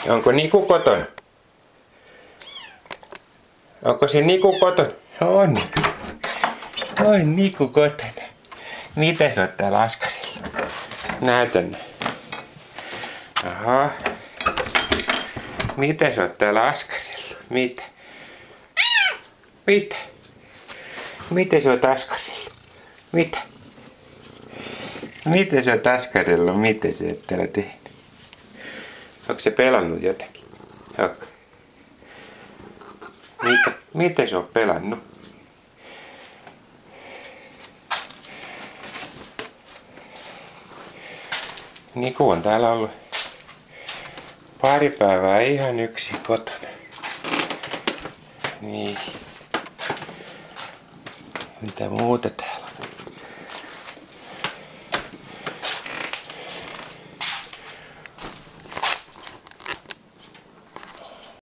Onko Niku kotona? Onko se Niku kotona? On. On Niku kotona. Mitä sä oot täällä askarilla? Näytän. Aha. Mitä sä oot täällä askarilla? Mitä? Mitä? Mitä sä oot askarilla? Mitä? Mitä sä oot askarilla? Mitä sä oot täällä tehnyt? Onko se pelannut jotakin? Onko? Mitä sä oot pelannut? Niku on täällä ollut pari päivää ihan yksin kotona. Niin. Mitä muuta täällä?